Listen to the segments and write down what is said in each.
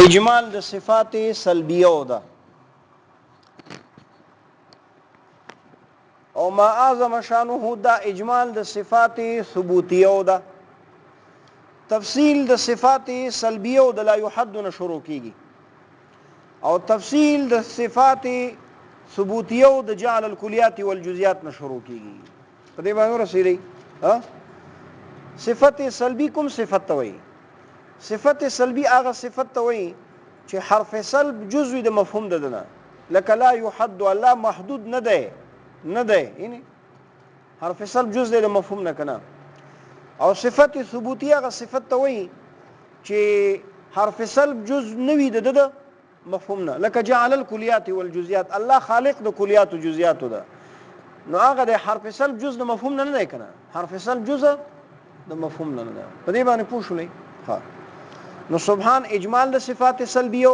اجمال د صفات سلبیه ده او ما اعظم شانه دا اجمال د صفات ثبوتیه ده. تفصیل د صفات سلبیه د لا يحد نه شروع کیږي او تفصیل د صفات ثبوتیه د جعل الکلیات والجزئیات نه شروع کیږي. په دې باندې رسېږي صفت سلبی کوم صفت توي؟ صفت سلبی هغه صفت توي چې حرف سلب جزء د مفهوم ده نه، لکه لا يحد الله محدود نه ده یعنی حرف سلب جزء د مفهوم نه کنه. او صفت ثبوتی هغه صفت توي چې حرف سلب جزء نه وي د مفهوم نه، لکه جعل الکلیات والجزئیات الله خالق د کلیات او جزئیات ده، نو هغه د حرف سلب جزء د مفهوم نه نه کنه، حرف سلب جزء د مفهوم نه نه. په دې باندې پوښولې ها نو سبحان اجمال د صفات سلبیو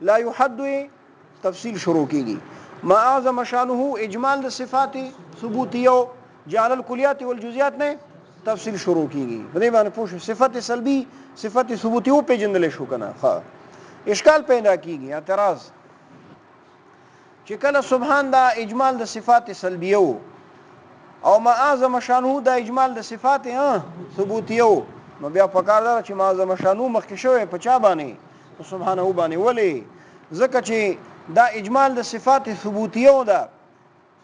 لا يحد تفصیل شروع کیږي. ما اعظم شانه اجمال د صفات ثبوتیو جعل الکلیات والجزئیات نه تفصیل شروع کیږي. په دې باندې پوښ صفات سلبی صفات ثبوتیو پیژندل شو کنه. ها اشکال پیدا کیږي اعتراض چې کله سبحان دا اجمال د صفات سلبیو او ما اعظم شانه دا اجمال د صفات ثبوتیو، نو بیا پکار دا چې ما اعظم شانه مخکې شوی په چا باندې سبحانه باندې ولی ځکه چې دا اجمال د صفات ثبوتیو ده،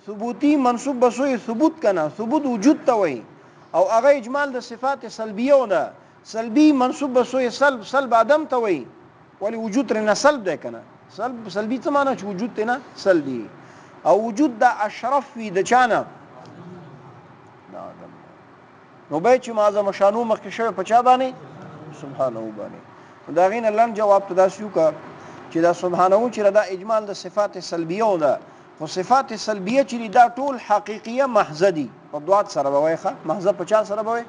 ثبوتی منصوب بسوی ثبوت کنه، ثبوت وجود ته وای، او هغه اجمال د صفات سلبیو ده، سلبی منصوب بسوی سلب عدم ته وای، ولی وجود رنه سلب ده کنه. سلبی څه معنی چې وجود ته نه سلبی، او وجود دا اشرف وی د چانه نو به چې معظم شانو مخکې شوی په چا باندې سبحانه باندې. دا غینه لن جواب تداسیو کا چې دا سبحانه چې دا اجمال د صفات سلبیه ده، خو صفات سلبیه چې دا ټول حقیقیه محض دي په دوات سره بوایخه محض په چا سره بوي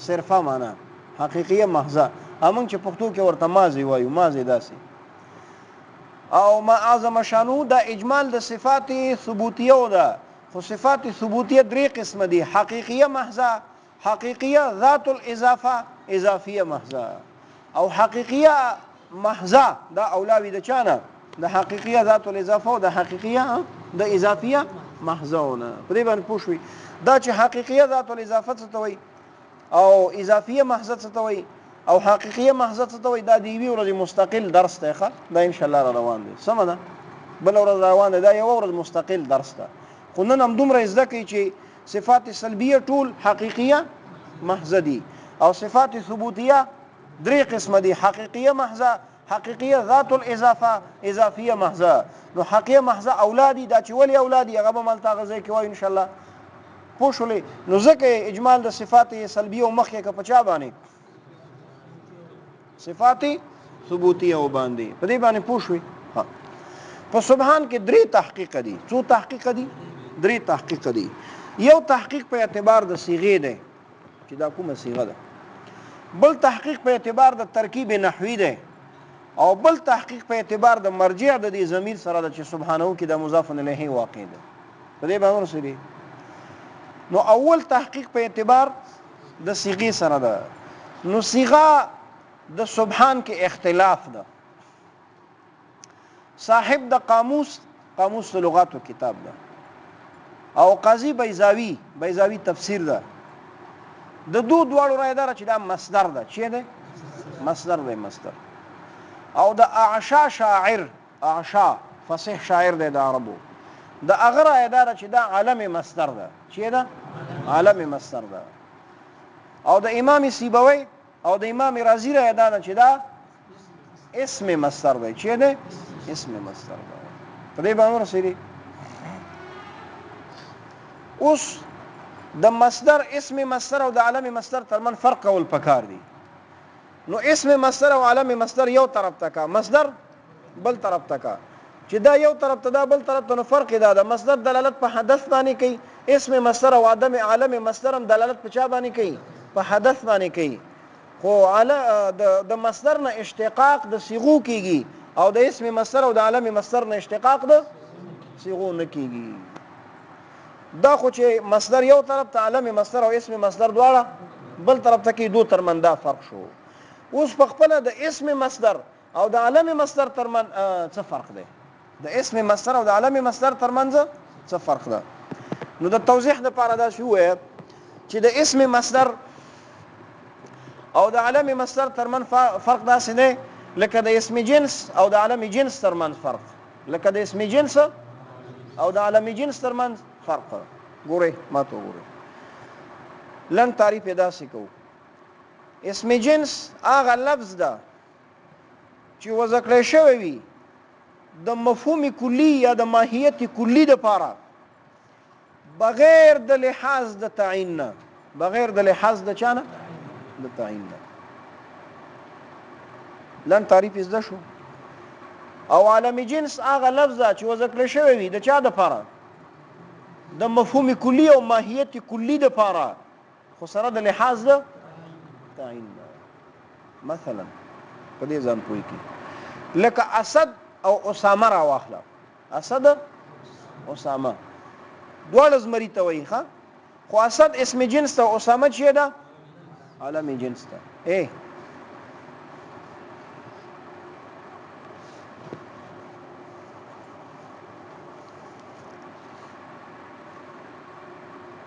صرفه معنا حقیقیه محض امون چې پښتو کې ورته مازی وایو مازی داسي. او ما اعظم شانو دا اجمال د صفات ثبوتیه ده، خو صفات ثبوتیه درې قسم دي، حقیقیه محض، حقیقیه ذات الاضافه اضافیه محض، او حقیقیه محض دا اولاوی د چانه د حقیقیه ذات الاضافه او د حقیقیه د اضافیه محضونه. په دې باندې پوښوي دا چې حقیقیه ذات الاضافه څه توي او اضافیه محض څه توي او حقیقیه محض څه توي، دا دی وی ورځ مستقل درس ته دا ان شاء الله روان دي سم ده، بل ورځ روان دا یو ورځ مستقل درس ته. خو نن هم دومره زده کوي چې صفات سلبیه ټول حقیقیه محض دي او صفات ثبوتیه درې قسم دي، حقیقیه محض، حقیقیه ذات الاضافه اضافیه محض. نو حقیقیه محض اولادی دا چې ولی اولادی هغه به ملتا غزه کې وای ان شاء الله پوښولې. نو ځکه اجمال د صفات سلبیه او مخکې کا پچا باندې صفات ثبوتیه او باندې په دې باندې پوښوي. ها په سبحان کې درې تحقیق دي. څو تحقیق دي؟ درې تحقیق دي. یو تحقیق په اعتبار د صيغه ده چې دا کومه صيغه ده، بل تحقیق په اعتبار د ترکیب نحوی ده، او بل تحقیق په اعتبار د مرجع د دې ضمیر سره د چې سبحانه کې د مضاف الیه واقع ده. په دې باندې ورسېږي. نو اول تحقیق په اعتبار د صيغه سره ده. نو صيغه د سبحان کې اختلاف ده. صاحب د قاموس لغات او کتاب ده، او قاضی بیضاوی تفسیر ده، د دواړو رائے دار چې دا مصدر ده. چی ده؟ مصدر ده مصدر. او د اعشا شاعر، اعشا فصیح شاعر ده د عربو، د اغه رائے دار چې دا عالم مصدر ده. چی ده؟ عالم مصدر ده. او د امام سیبوی او د امام رازی رائے دار چې دا اسم مصدر ده. چی ده؟ اسم مصدر ده. په دې باندې رسېږي. اوس د مصدر اسم مصدر او د عالم مصدر ترمن فرق کول پکار دي. نو اسم مصدر او عالم مصدر یو طرف تکا، مصدر بل طرف تکا، چې دا یو طرف ته دا بل طرف ته، نو فرق دا ده. مصدر دلالت په حدث باندې کوي، اسم مصدر او عالم مصدر هم دلالت په چا باندې کوي؟ په حدث باندې کوي. خو د مصدر نه اشتقاق د صيغو کیږي او د اسم مصدر او د عالم مصدر نه اشتقاق د صيغو نه کیږي. دا خو چې مصدر یو طرف ته، عالم مصدر او اسم مصدر دواړه بل طرف ته کې، دو ترمن دا فرق شو. اوس په خپل د اسم مصدر او د علم مصدر ترمن څه فرق دی؟ د اسم مصدر او د علم مصدر ترمنځ څه فرق ده؟ نو د توضیح لپاره دا شو چې د اسم مصدر او د علم مصدر ترمن فرق داسې دی لکه د اسم جنس او د علم جنس ترمن فرق، لکه د اسم جنس او د علم جنس ترمن فرق. ګورئ ما ته ګورئ لن تعریف داسې کوو. اسم جنس هغه لفظ ده چې وضع کړی شوی وي د مفهوم کلی یا د ماهیت کلی د پاره بغیر د لحاظ د تعین نه، بغیر د لحاظ د چانه د تعین نه. لن تعریف زده شو. او عالم جنس هغه لفظ ده چې وضع کړی شوی وي د چا د پاره د مفهوم کلی او ماهیت کلی د پاره خو سره د لحاظ د تعین نه. مثلا په دې ځان پوي کی لکه اسد او اسامه را واخله. اسد اسامه دواړه زمری ته وایي ښه، خو اسد اسم جنس ته، اسامه چې ده علم جنس ته.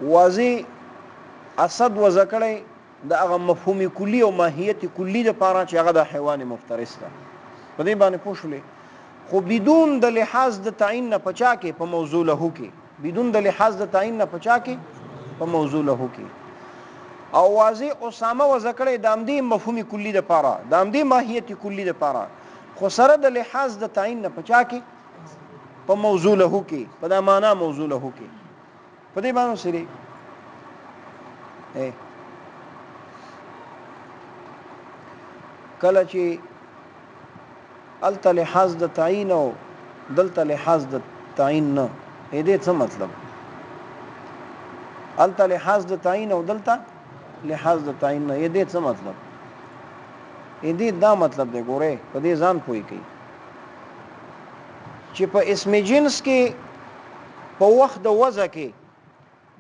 واضح اسد وضع کړی د هغه مفهوم کلی او ماهیت کلی د پاره چې هغه د حیوان مفترس ده. په دې باندې پوه شولې. خو بدون د لحاظ د تعین نه پچا کې په موضوع له کې، بدون د لحاظ د تعین نه پچا کې په موضوع له کې. او واضح اسامه وضع کړی د امدی مفهوم کلی د پاره، د امدی ماهیت کلی د پاره، خو سره د لحاظ د تعین نه پچا کې په موضوع له کې، په د معنا موضوع له کې. په دې باندې سری کله چې الته لحاظ د تعین او دلته لحاظ د تعین نه، دې څه مطلب؟ الته لحاظ د تعین او دلته لحاظ د تعین نه، دې څه مطلب؟ دې دا مطلب دی ګوره په دې ځان پوي کوي چې په اسم جنس کې په وخت د وضع کې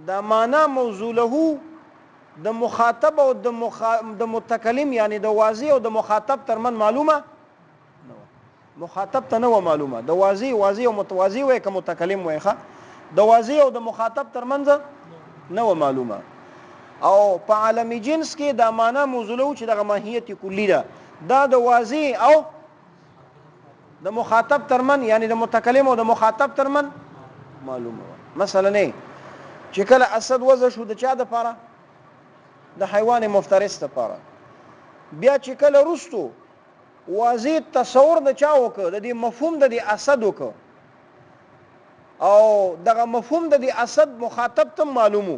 دا معنا موضوع له د مخاطب او د متکلم یعنی د واضح او د مخاطب ترمن معلومه نه، مخاطب ته نه معلومه. د واضح او متواضع وای که متکلم وای ښه، د واضح او د مخاطب ترمنځ نه معلومه. او په عالم جنس کې دا معنا موضوع له چې د ماهیت کلی ده، دا د واضح او د مخاطب ترمن یعنی د متکلم او د مخاطب ترمن معلومه. مثلا نه چې کله اسد وضع شو د چا د پاره؟ د حیوان مفترس ته پاره. بیا چې کله رستو واضح تصور د چا وکړه، د دې مفهوم د دې اسد وکړه او دغه مفهوم د دې اسد مخاطب ته معلومو،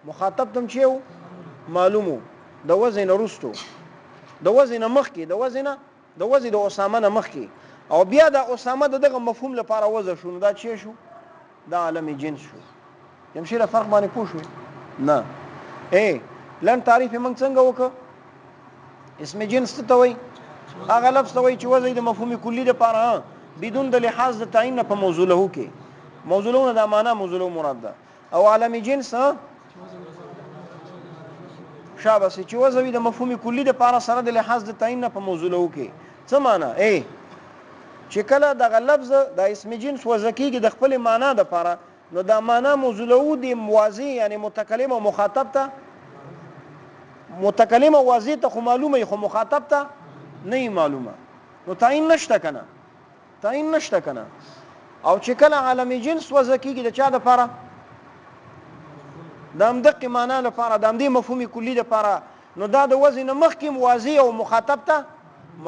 مخاطب ته چې معلومو د وزن رستو، د وزن مخکي، د وزن د اسامه نه مخکي، او بیا د اسامه دغه مفهوم لپاره وضع شو. دا چی شو؟ دا عالم جنس شو. يمشي له فرق باندې پوه شو نه؟ لن تعریف موږ څنګه وکړو؟ اسم جنس ته وایي هغه لفظ ته وایي چې وضع د مفهوم کلی لپاره بدون د لحاظ د تعین په موضوع له کې، موضوع له د معنا موضوع له مراد ده. او عالم جنس شابه چې وضع د مفهوم کلی لپاره سره د لحاظ د تعین په موضوع له کې څه معنا؟ چې کله دغه لفظ د اسم جنس وضع کیږي د خپل معنا د لپاره، نو دا معنا موضوع له دی موازی یعنی متکلم او مخاطب ته، متکلم او واضح ته خو معلومه، خو مخاطب ته نه معلومه، نو تعین نشته کنه، تعین نشته کنه. او چې کله عالم جنس وضع کیږي د چا د لپاره؟ د امدقه معنا لپاره، د امدی مفهوم کلی لپاره، نو دا د وزن مخکې واضح او مخاطب ته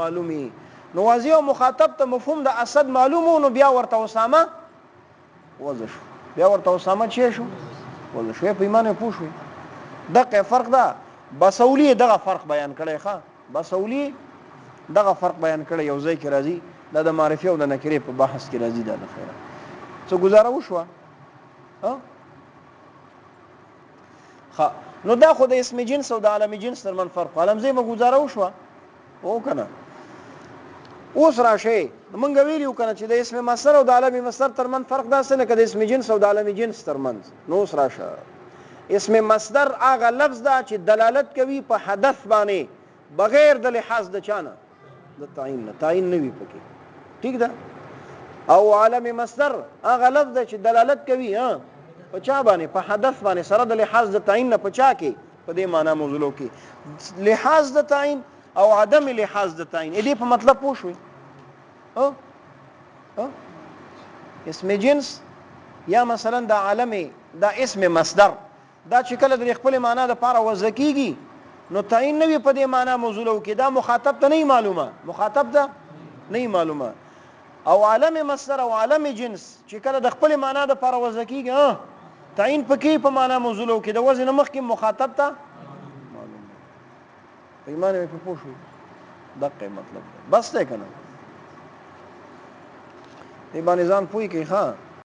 معلومي. نو واضح او مخاطب ته مفهوم د اسد معلومو، نو بیا ورته اسامه وضع شو، بیا ورته اسامه چی شو؟ وضع شو. په ایمان پوه شو. دغه فرق ده. بسولی دغه فرق بیان کړی ښا، بسولی دغه فرق بیان کړی یو ځای کې راځي، دا د معرفي او د نکره په بحث کې راځي. دا د خیره څه گزاره وشو ها؟ نو دا خو د اسم جنس او د عالم جنس ترمن فرق، عالم زې مو گزاره وشو او کنه. اوس راشه مونږ ویلو کنه چې د اسم مصدر او د عالم مصدر ترمن فرق دا څه نه، کده اسم جنس او د عالم جنس ترمن. نو اوس راشه اسم مصدر هغه لفظ دا چې دلالت کوي په حدث باندې بغیر د لحاظ د چانه د تعین نه تعین نه وي پکې ٹھیک ده او عالم مصدر هغه لفظ چې دلالت کوي په چا باندې په حدث باندې سره د لحاظ د تعین نه پچا کې په دې معنا موضوع کې لحاظ د تعین او عدم لحاظ د تعین دې په مطلب پوه شوي اسم جنس یا مثلا د عالم دا اسم مصدر دا چې کله د خپل معنا د پاره وزکیږي نو تعین نه وي په دې معنا موضوع کې دا مخاطب ته نه معلومه مخاطب ته نه معلومه او عالم مصدر او عالم جنس چې کله د خپل معنا د پاره وزکیږي تعین پکې په معنا موضوع کې د وزن مخ کې مخاطب ته معلومه ایمان په پوښو دغه مطلب بس ده کنه دې باندې ځان پوي کې ها